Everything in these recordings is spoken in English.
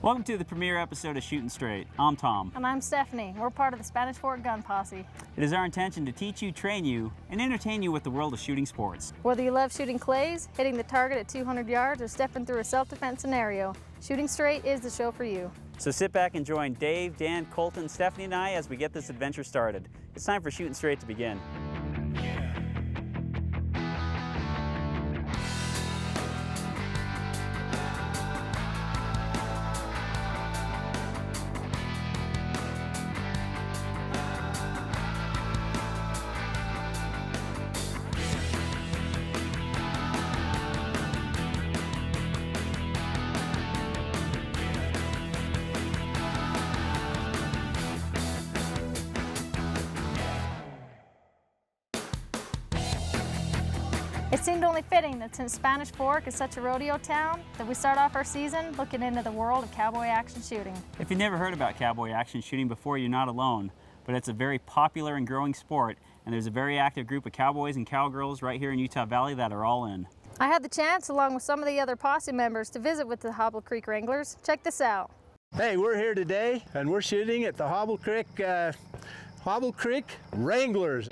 Welcome to the premiere episode of Shootin' Straight. I'm Tom. And I'm Stephanie. We're part of the Spanish Fort Gun Posse. It is our intention to teach you, train you, and entertain you with the world of shooting sports. Whether you love shooting clays, hitting the target at 200 yards, or stepping through a self-defense scenario, Shooting Straight is the show for you. So sit back and join Dave, Dan, Colton, Stephanie, and I as we get this adventure started. It's time for Shootin' Straight to begin. It seemed only fitting that since Spanish Fork is such a rodeo town, that we start off our season looking into the world of cowboy action shooting. If you've never heard about cowboy action shooting before, you're not alone, but it's a very popular and growing sport, and there's a very active group of cowboys and cowgirls right here in Utah Valley that are all in. I had the chance, along with some of the other posse members, to visit with the Hobble Creek Wranglers. Check this out. Hey, we're here today, and we're shooting at the Hobble Creek Wranglers.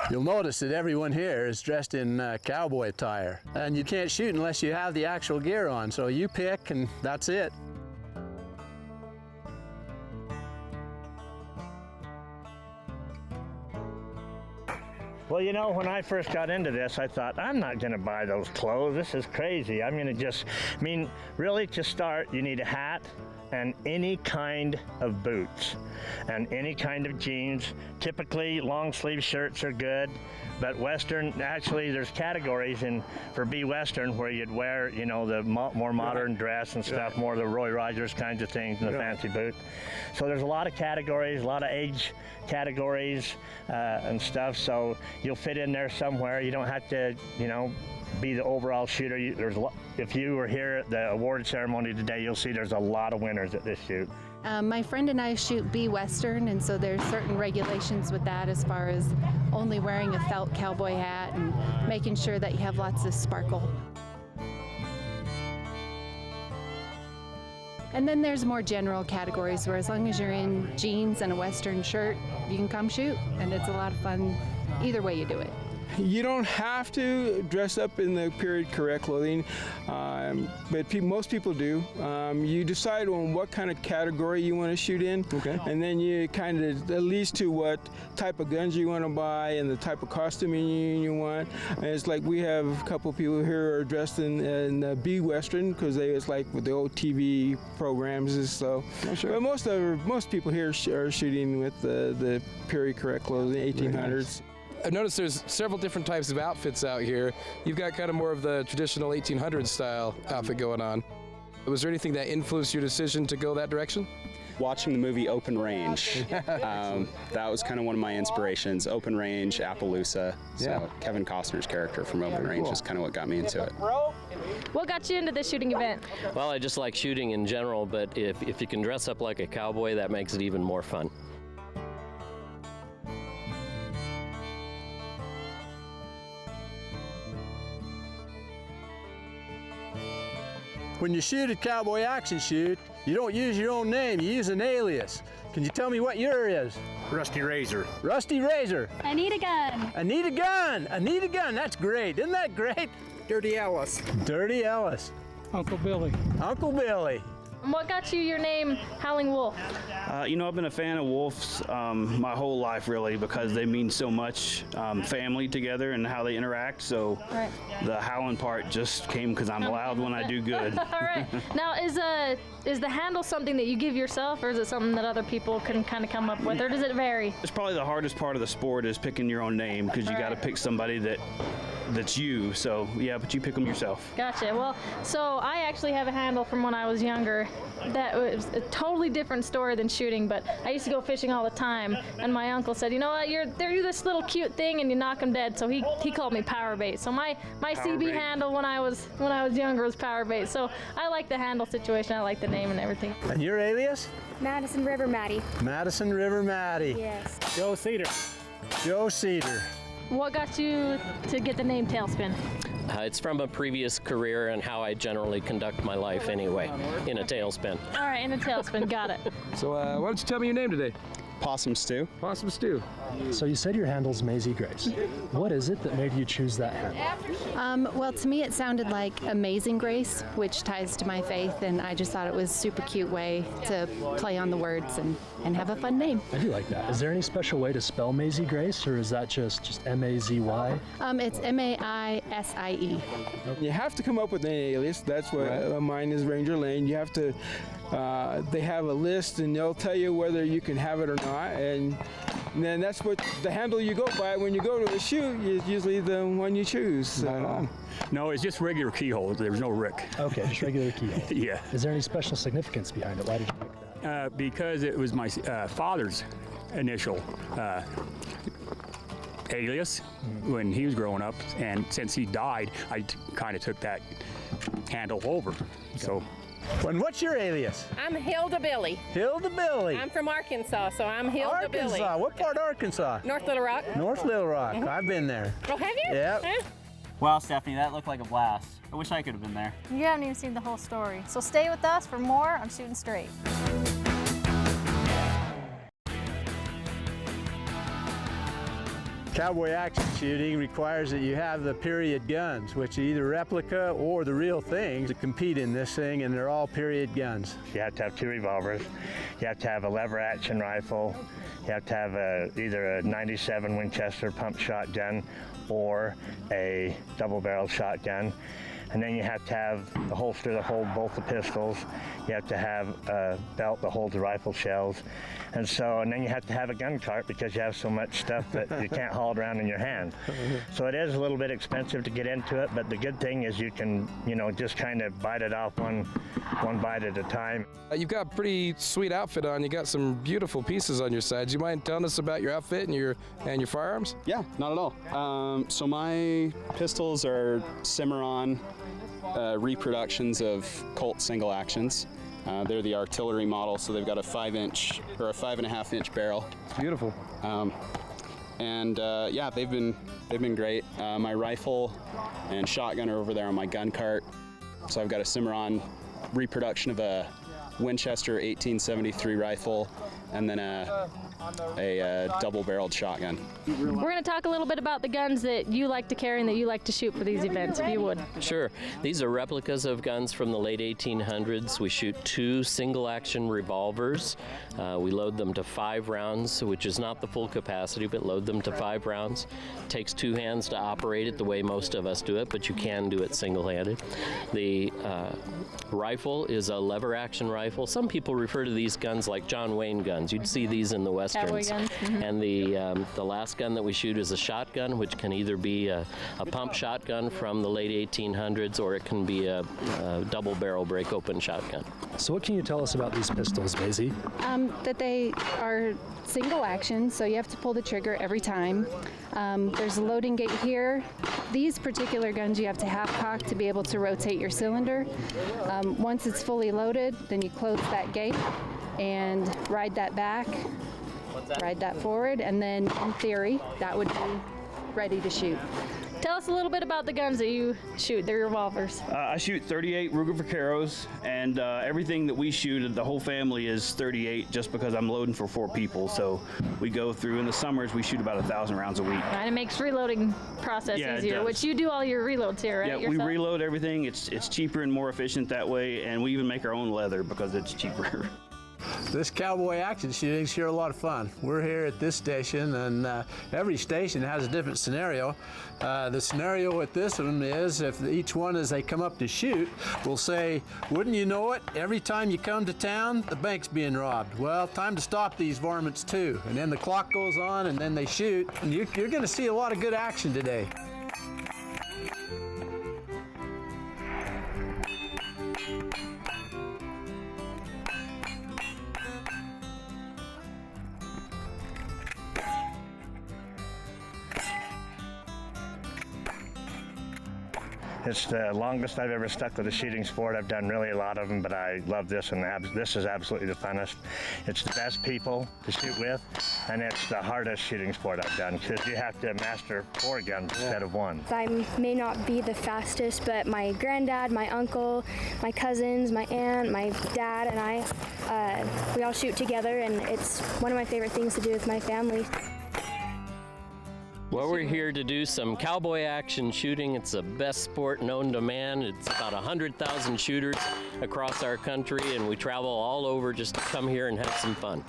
You'll notice that everyone here is dressed in cowboy attire, and you can't shoot unless you have the actual gear on, so you pick and that's it. Well, you know, when I first got into this, I thought, I'm not going to buy those clothes. This is crazy. I'm going to really to start, you need a hat and any kind of boots and any kind of jeans. Typically, long sleeve shirts are good, but Western, actually, there's categories for Western where you'd wear, you know, the more modern dress and stuff, more of the Roy Rogers kinds of things and the fancy boot. So there's a lot of categories, a lot of age categories and stuff, so you'll fit in there somewhere. You don't have to, you know, be the overall shooter. If you were here at the award ceremony today, you'll see there's a lot of winners at this shoot. My friend and I shoot B Western, and so there's certain regulations with that as far as only wearing a felt cowboy hat and making sure that you have lots of sparkle. And then there's more general categories where as long as you're in jeans and a Western shirt, you can come shoot, and it's a lot of fun either way you do it. You don't have to dress up in the period correct clothing, but most people do. You decide on what kind of category you want to shoot in, and then you kind of at least to what type of guns you want to buy and the type of costuming you want. And it's like we have a couple people here who are dressed in B Western because it's like with the old TV programs and so. Oh, sure. But most people here are shooting with the period correct clothing, 1800s. I've noticed there's several different types of outfits out here. You've got kind of more of the traditional 1800s style outfit going on. Was there anything that influenced your decision to go that direction? Watching the movie Open Range, that was kind of one of my inspirations. Open Range, Appaloosa. So Kevin Costner's character from Open Range is kind of what got me into it. What got you into this shooting event? Well, I just like shooting in general, but if you can dress up like a cowboy, that makes it even more fun. When you shoot a cowboy action shoot, you don't use your own name, you use an alias. Can you tell me what your is? Rusty Razor. Rusty Razor. I need a gun. I need a gun. I need a gun. That's great. Isn't that great? Dirty Alice. Dirty Alice. Uncle Billy. Uncle Billy. And what got you your name, Howling Wolf? You know, I've been a fan of wolves my whole life, really, because they mean so much, family together and how they interact. So the howling part just came because I'm loud when I do good. All right. Now, is the handle something that you give yourself, or is it something that other people can kind of come up with, or does it vary? It's probably the hardest part of the sport is picking your own name, because you got to pick somebody that that's you. So yeah, but you pick them yourself. Gotcha. Well, so I actually have a handle from when I was younger. That was a totally different story than shooting, but I used to go fishing all the time, and my uncle said, you know what, they're this little cute thing and you knock them dead, so he called me power bait. So my CB handle when I was younger was power bait. So I like the handle situation, I like the name and everything. And your alias? Madison River Maddie. Madison River Maddie. Yes. Joe Cedar. Joe Cedar. What got you to get the name Tailspin? It's from a previous career and how I generally conduct my life anyway, in a tailspin. All right, in a tailspin, got it. So why don't you tell me your name today? Possum Stew. Possum Stew. So you said your handle's Maisie Grace. What is it that made you choose that handle? Well, to me it sounded like Amazing Grace, which ties to my faith, and I just thought it was a super cute way to play on the words and have a fun name. I do like that. Is there any special way to spell Maisie Grace, or is that just M-A-Z-Y? It's M-A-I-S-I-E. You have to come up with an alias. That's what mine is, Ranger Lane. You have to, they have a list and they'll tell you whether you can have it or not. And then that's what the handle you go by when you go to a shoot is usually the one you choose. So. No, it's just regular keyhole. There's no Rick. Okay, just regular keyhole. Yeah. Is there any special significance behind it? Why did you make that? Because it was my father's initial alias when he was growing up, and since he died, I kind of took that handle over. So. And what's your alias? I'm Hilda Billy. Hilda Billy. I'm from Arkansas, so I'm Hilda Billy. Arkansas. What part of Arkansas? North Little Rock. North Little Rock. I've been there. Oh, have you? Yeah. Huh? Wow, Stephanie, that looked like a blast. I wish I could have been there. You haven't even seen the whole story. So stay with us for more on Shootin' Straight. Cowboy action shooting requires that you have the period guns, which are either replica or the real thing to compete in this thing, and they're all period guns. You have to have 2 revolvers. You have to have a lever action rifle. You have to have either a 97 Winchester pump shotgun or a double-barreled shotgun. And then you have to have the holster to hold both the pistols. You have to have a belt that holds the rifle shells. And then you have to have a gun cart because you have so much stuff that you can't haul it around in your hand. So it is a little bit expensive to get into it, but the good thing is you can, just kind of bite it off one bite at a time. You've got a pretty sweet outfit on. You got some beautiful pieces on your sides. Do you mind telling us about your outfit and your firearms? Yeah, not at all. So my pistols are Cimarron reproductions of Colt single actions. They're the artillery model, so they've got a 5-inch or a 5.5-inch barrel. Beautiful. Yeah, they've been great. My rifle and shotgun are over there on my gun cart. So I've got a Cimarron reproduction of a Winchester 1873 rifle, and then a double-barreled shotgun. We're going to talk a little bit about the guns that you like to carry and that you like to shoot for these events, if you would. Sure. These are replicas of guns from the late 1800s. We shoot 2 single-action revolvers. We load them to 5 rounds, which is not the full capacity, but load them to 5 rounds. It takes 2 hands to operate it the way most of us do it, but you can do it single-handed. The rifle is a lever-action rifle. Some people refer to these guns like John Wayne guns. You'd see these in the westerns. Cowboy guns. Mm-hmm. And the last gun that we shoot is a shotgun, which can either be a pump shotgun from the late 1800s, or it can be a double-barrel break-open shotgun. So what can you tell us about these pistols, Maisie? That they are single action, so you have to pull the trigger every time. There's a loading gate here. These particular guns you have to half cock to be able to rotate your cylinder. Once it's fully loaded, then you close that gate and ride that back, ride that forward, and then in theory that would be ready to shoot. Tell us a little bit about the guns that you shoot, they're revolvers. I shoot 38 Ruger Vaqueros, and everything that we shoot, the whole family is 38 just because I'm loading for 4 people. So we go through, in the summers, we shoot about 1,000 rounds a week. And it makes reloading process easier, which you do all your reloads here, right? Yeah, yourself? we reload everything. It's cheaper and more efficient that way, and we even make our own leather because it's cheaper. This cowboy action shooting is sure a lot of fun. We're here at this station, and every station has a different scenario. The scenario with this one is, if each one as they come up to shoot will say, wouldn't you know it, every time you come to town, the bank's being robbed. Well, time to stop these varmints too. And then the clock goes on, and then they shoot, and you're gonna see a lot of good action today. It's the longest I've ever stuck with a shooting sport. I've done really a lot of them, but I love this, and this is absolutely the funnest. It's the best people to shoot with, and it's the hardest shooting sport I've done because you have to master 4 guns instead of 1. I may not be the fastest, but my granddad, my uncle, my cousins, my aunt, my dad, and I, we all shoot together, and it's one of my favorite things to do with my family. Well, we're here to do some cowboy action shooting. It's the best sport known to man. It's about 100,000 shooters across our country, and we travel all over just to come here and have some fun.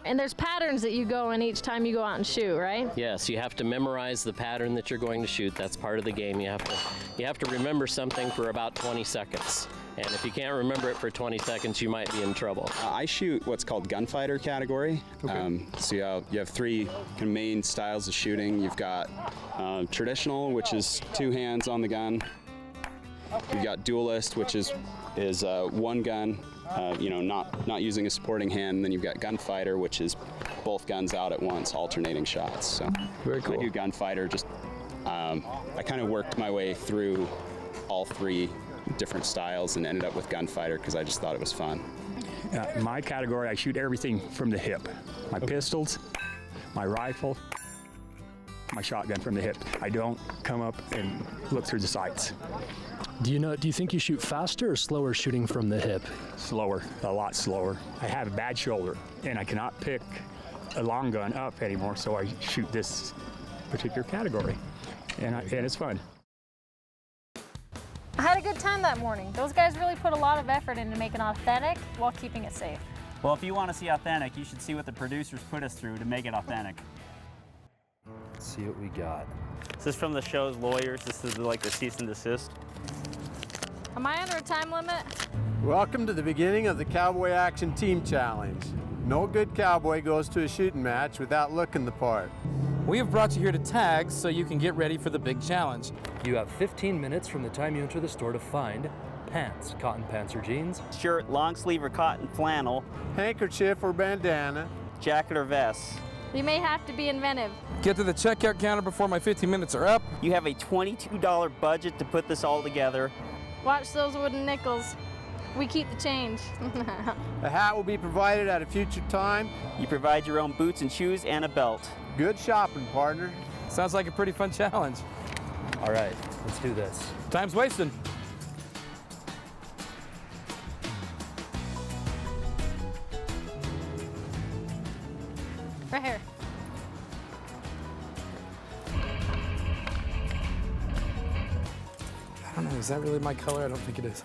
And there's patterns that you go in each time you go out and shoot, right? Yes, you have to memorize the pattern that you're going to shoot. That's part of the game. You have to remember something for about 20 seconds. And if you can't remember it for 20 seconds, you might be in trouble. I shoot what's called gunfighter category. Okay. So you have 3 kind of main styles of shooting. You've got traditional, which is 2 hands on the gun. You've got duelist, which is 1 gun, not using a supporting hand. And then you've got gunfighter, which is both guns out at once, alternating shots. So very cool. I do gunfighter. I kind of worked my way through all 3 different styles and ended up with gunfighter because I just thought it was fun. My category, I shoot everything from the hip. My pistols, my rifle, my shotgun from the hip. I don't come up and look through the sights. Do you think you shoot faster or slower shooting from the hip? Slower, a lot slower. I have a bad shoulder and I cannot pick a long gun up anymore, so I shoot this particular category, and it's fun. I had a good time that morning. Those guys really put a lot of effort into making authentic while keeping it safe. Well, if you want to see authentic, you should see what the producers put us through to make it authentic. Let's see what we got. This is from the show's lawyers. This is like the cease and desist. Am I under a time limit? Welcome to the beginning of the Cowboy Action Team Challenge. No good cowboy goes to a shooting match without looking the part. We have brought you here to tag so you can get ready for the big challenge. You have 15 minutes from the time you enter the store to find pants, cotton pants or jeans, Shirt, long sleeve or cotton flannel, handkerchief or bandana, jacket or vest. You may have to be inventive. Get to the checkout counter before my 15 minutes are up. You have a $22 budget to put this all together. Watch those wooden nickels. We keep the change. A hat will be provided at a future time. You provide your own boots and shoes and a belt. Good shopping, partner. Sounds like a pretty fun challenge. All right, let's do this. Time's wasting. Right here. I don't know, is that really my color? I don't think it is.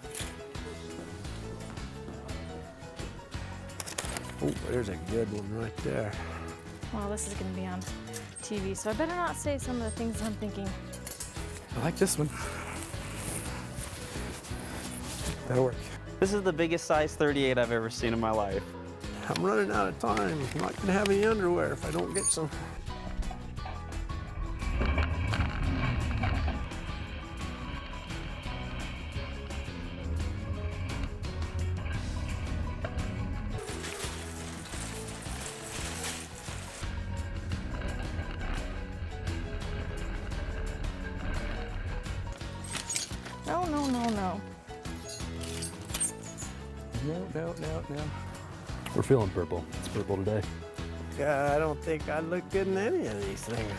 Oh, there's a good one right there. Well, this is going to be on TV, so I better not say some of the things I'm thinking. I like this one. That'll work. This is the biggest size 38 I've ever seen in my life. I'm running out of time. I'm not gonna have any underwear if I don't get some. No, no, no, no. No. We're feeling purple. It's purple today. I don't think I look good in any of these things.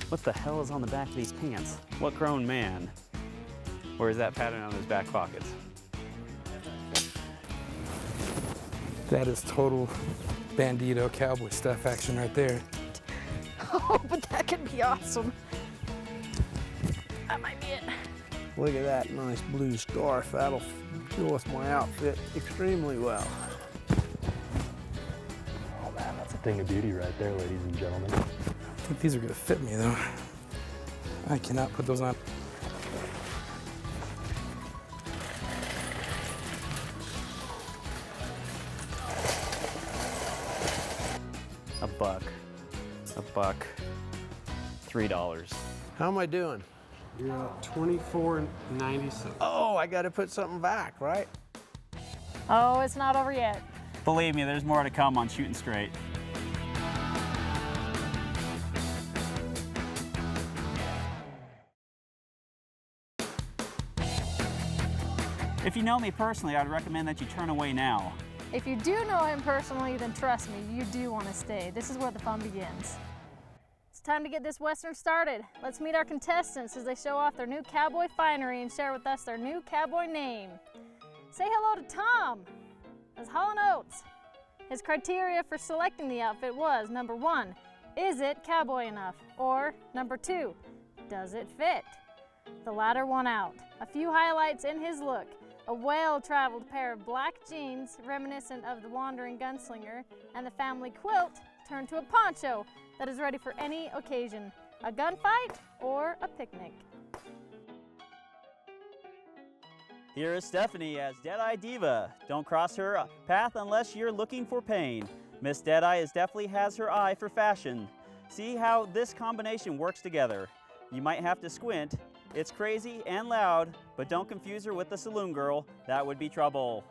What the hell is on the back of these pants? What grown man wears that pattern on his back pockets? That is total bandito cowboy stuff action right there. Oh, but that could be awesome. That might be it. Look at that nice blue scarf. That'll go with my outfit extremely well. Oh man, that's a thing of beauty right there, ladies and gentlemen. I think these are gonna fit me though. I cannot put those on. A buck, $3. How am I doing? You're at $24.96. Oh, I gotta put something back, right? Oh, it's not over yet. Believe me, there's more to come on Shootin' Straight. If you know me personally, I'd recommend that you turn away now. If you do know him personally, then trust me, you do want to stay. This is where the fun begins. It's time to get this Western started. Let's meet our contestants as they show off their new cowboy finery and share with us their new cowboy name. Say hello to Tom, as Hall & Oates. His criteria for selecting the outfit was, number 1, is it cowboy enough? Or number 2, does it fit? The latter won out. A few highlights in his look. A well-traveled pair of black jeans reminiscent of the wandering gunslinger, and the family quilt turned to a poncho that is ready for any occasion, a gunfight or a picnic. Here is Stephanie as Deadeye Diva. Don't cross her path unless you're looking for pain. Miss Deadeye definitely has her eye for fashion. See how this combination works together. You might have to squint. It's crazy and loud, but don't confuse her with the saloon girl. That would be trouble.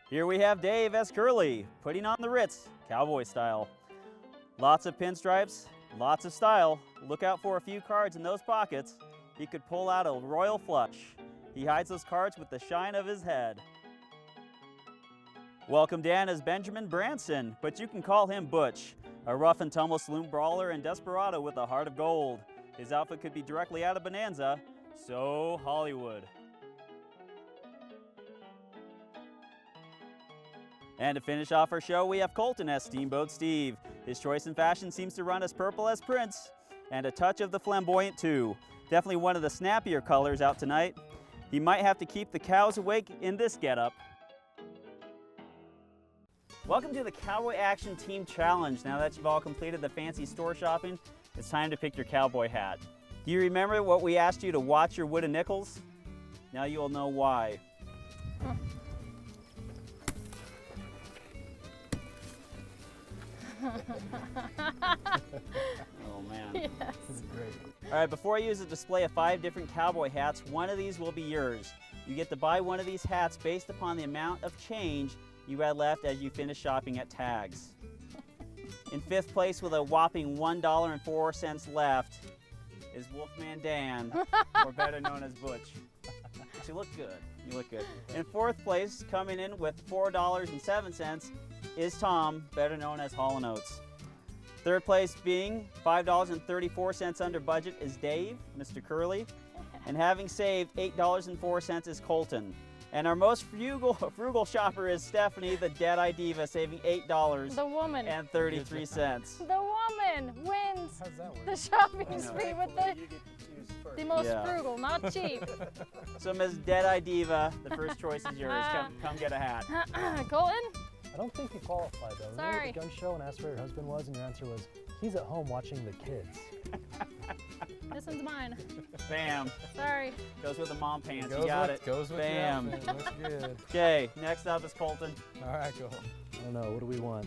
Here we have Dave as Curly, putting on the Ritz, cowboy style. Lots of pinstripes, lots of style. Look out for a few cards in those pockets. He could pull out a royal flush. He hides those cards with the shine of his head. Welcome Dan as Benjamin Branson, but you can call him Butch, a rough and tumble saloon brawler and desperado with a heart of gold. His outfit could be directly out of Bonanza, so Hollywood. And to finish off our show, we have Colton as Steamboat Steve. His choice in fashion seems to run as purple as Prince, and a touch of the flamboyant too. Definitely one of the snappier colors out tonight. He might have to keep the cows awake in this getup. Welcome to the Cowboy Action Team Challenge. Now that you've all completed the fancy store shopping, it's time to pick your cowboy hat. Do you remember what we asked you to watch your wooden nickels? Now you'll know why. Oh man. Yes. This is great. All right, before I use a display of 5 different cowboy hats, one of these will be yours. You get to buy one of these hats based upon the amount of change you had left as you finish shopping at Tags. In 5th place with a whopping $1.04 left is Wolfman Dan, or better known as Butch. You look good. You look good. In 4th place, coming in with $4.07, is Tom, better known as Hall & Oates. 3rd place being $5.34 under budget is Dave, Mr. Curly. And having saved $8.04 is Colton. And our most frugal shopper is Stephanie, the Deadeye Diva, saving $8. The woman. And 33 cents. The woman wins the shopping spree with the most frugal, not cheap. So Ms. Deadeye Diva, the first choice is yours. Come get a hat. Colton? I don't think you qualify though. Sorry. Remember at the gun show and asked where your husband was, and your answer was, he's at home watching the kids. This one's mine. Bam. Sorry. Goes with the mom pants. You got it. Goes with Bam. your outfit. Looks good. Okay, next up is Colton. All right, go. I don't know. What do we want?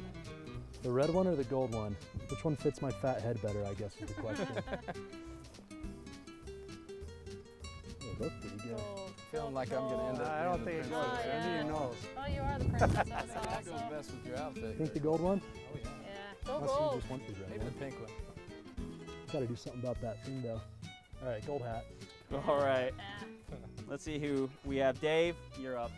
The red one or the gold one? Which one fits my fat head better, I guess is the question. They look pretty good. Feeling like I'm gonna end up. I don't think it goes. Who knows? Oh, you are the princess. Also. That goes best with your outfit. Think the gold one? Oh yeah. Yeah. Go Unless gold. you just want the red Maybe one. the pink one. Gotta do something about that thing though. All right, gold hat. All right. Let's see who we have. Dave, you're up.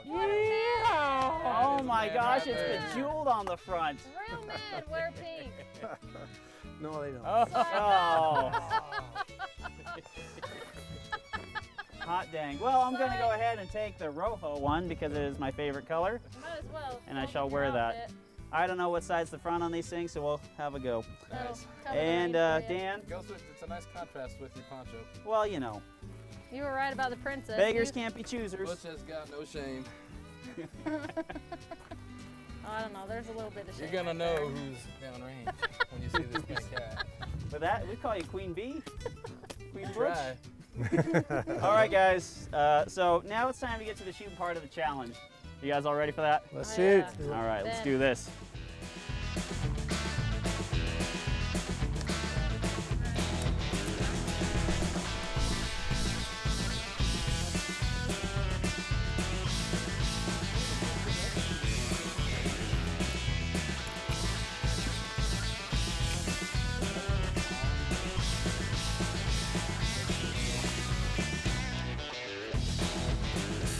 Oh my gosh, it's bejeweled on the front. Real men wear pink. No, they don't. Oh. Hot dang. Well, I'm going to go ahead and take the Rojo one because it is my favorite color. Might as well. And I shall wear that. I don't know what side's the front on these things, so we'll have a go. Nice. And Dan? It's a nice contrast with your poncho. Well, you know. You were right about the princess. Beggars can't be choosers. Butch has got no shame. I don't know. There's a little bit of shame. You're gonna know who's downrange when you see this big cat. With that, we call you Queen Bee. Queen Try. Butch. All right, guys. So now it's time to get to the shooting part of the challenge. You guys all ready for that? Let's shoot. All right, let's do this.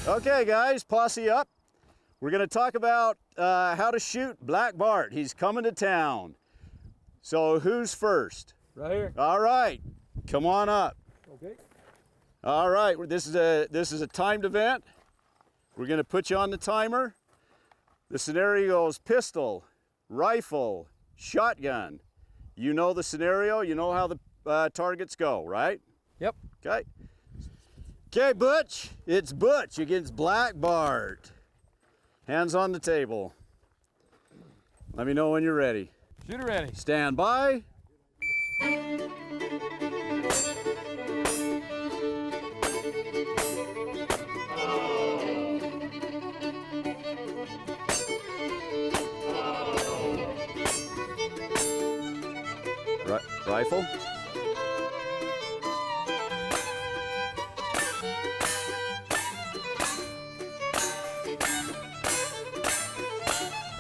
Okay, guys, posse up. We're going to talk about how to shoot Black Bart. He's coming to town. So who's first? Right here. All right, come on up. Okay. All right, this is a timed event. We're going to put you on the timer. The scenario is pistol, rifle, shotgun. You know the scenario. You know how the targets go, right? Yep. Okay. Okay, Butch. It's Butch against Black Bart. Hands on the table. Let me know when you're ready. Shooter ready. Stand by. Rifle.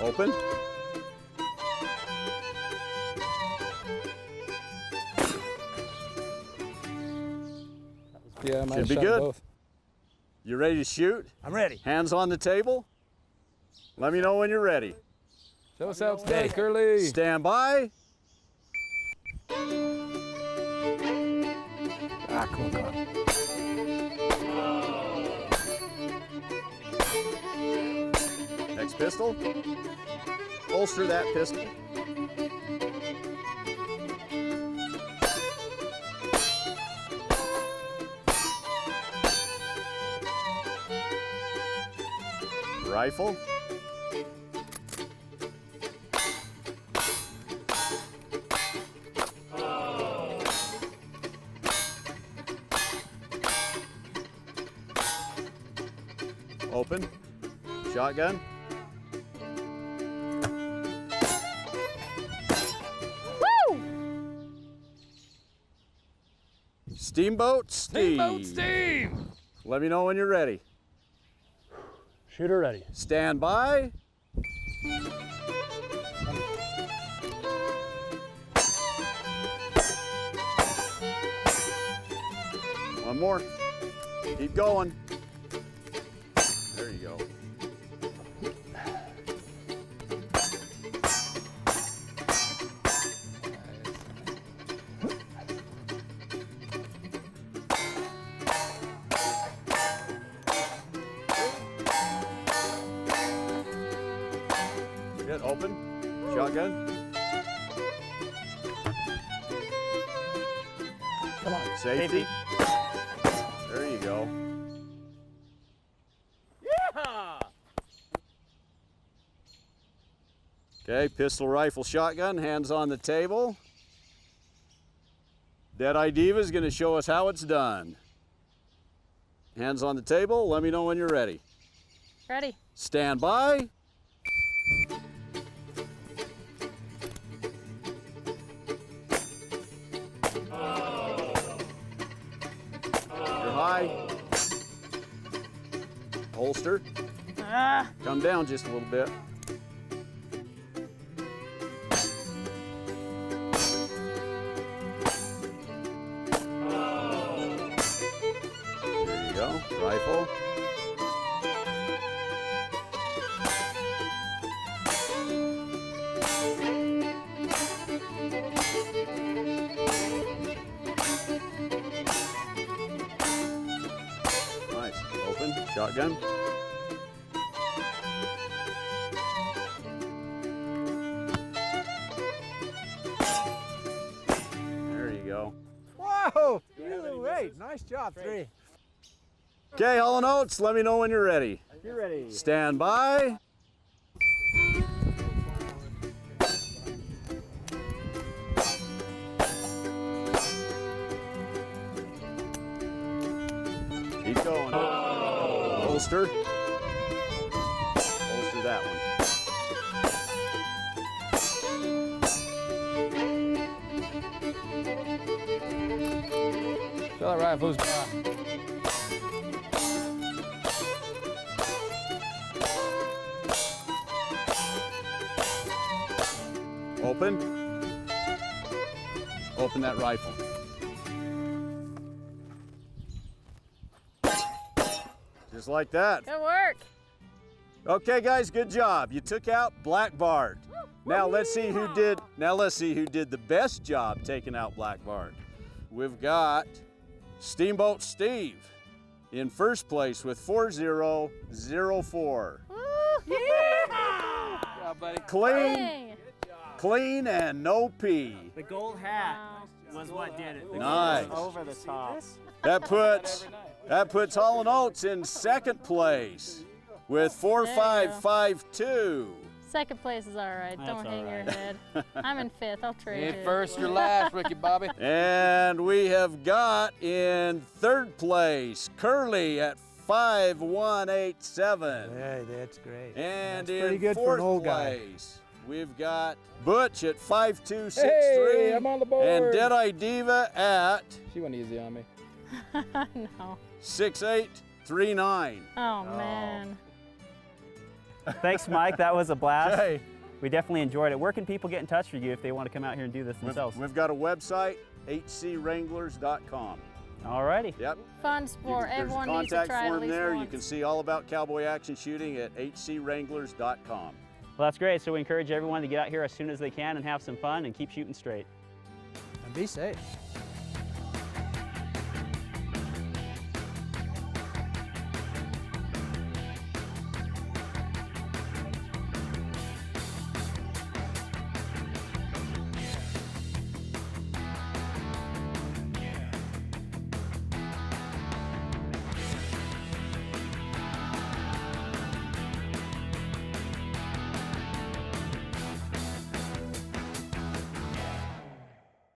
Open. Yeah, should be good. Both. You ready to shoot? I'm ready. Hands on the table. Let me know when you're ready. Show us how it's done, Curly. Stand by. Ah, come on, come on. Next pistol. Holster that pistol. Rifle. Open. Shotgun. Woo! Steamboat Steve. Steamboat Steve! Let me know when you're ready. Shooter ready. Stand by. One more. Keep going. There you go. Good. Open. Shotgun. Come on. Safety. There you go. Okay, pistol, rifle, shotgun, hands on the table. Deadeye Diva is going to show us how it's done. Hands on the table, let me know when you're ready. Ready. Stand by. You're high. Holster. Come down just a little bit. There you go. Rifle. Nice. Open. Shotgun. There you go. Whoa! Hey, nice job, 3. Okay, Hall & Oates, let me know when you're ready. You're ready. Stand by. Keep going. Holster. Holster that one. Show that rifle who's got. Open. Open that rifle. Just Just like that. Good work. Okay, guys, good job. You took out Black Bart. Now let's see who did. Now let's see who did the best job taking out Black Bart. We've got Steamboat Steve in first place with 4004. Yeah, buddy. Clean and no pee. The gold hat was what did it. The Nice. gold was over the top. That puts Hall & Oates in second place with 4552. Second place is all right. Don't hang your head. I'm in fifth. I'll trade you. First or last, Ricky Bobby. And we have got in third place Curly at 5187. Hey, that's great. And That's pretty in good for fourth an old guy. place, we've got Butch at 5263. Hey, I'm on the board. And Deadeye Diva at She went easy on me. No. 6839. Oh, man. Thanks, Mike. That was a blast. Hey. We definitely enjoyed it. Where can people get in touch with you if they want to come out here and do this themselves? We've got a website, hcwranglers.com. Alrighty. Yep. Fun sport. There's Everyone a needs to contact try it at form least there. once. You can see all about cowboy action shooting at hcwranglers.com. Well, that's great. So we encourage everyone to get out here as soon as they can and have some fun and keep shooting straight. And be safe.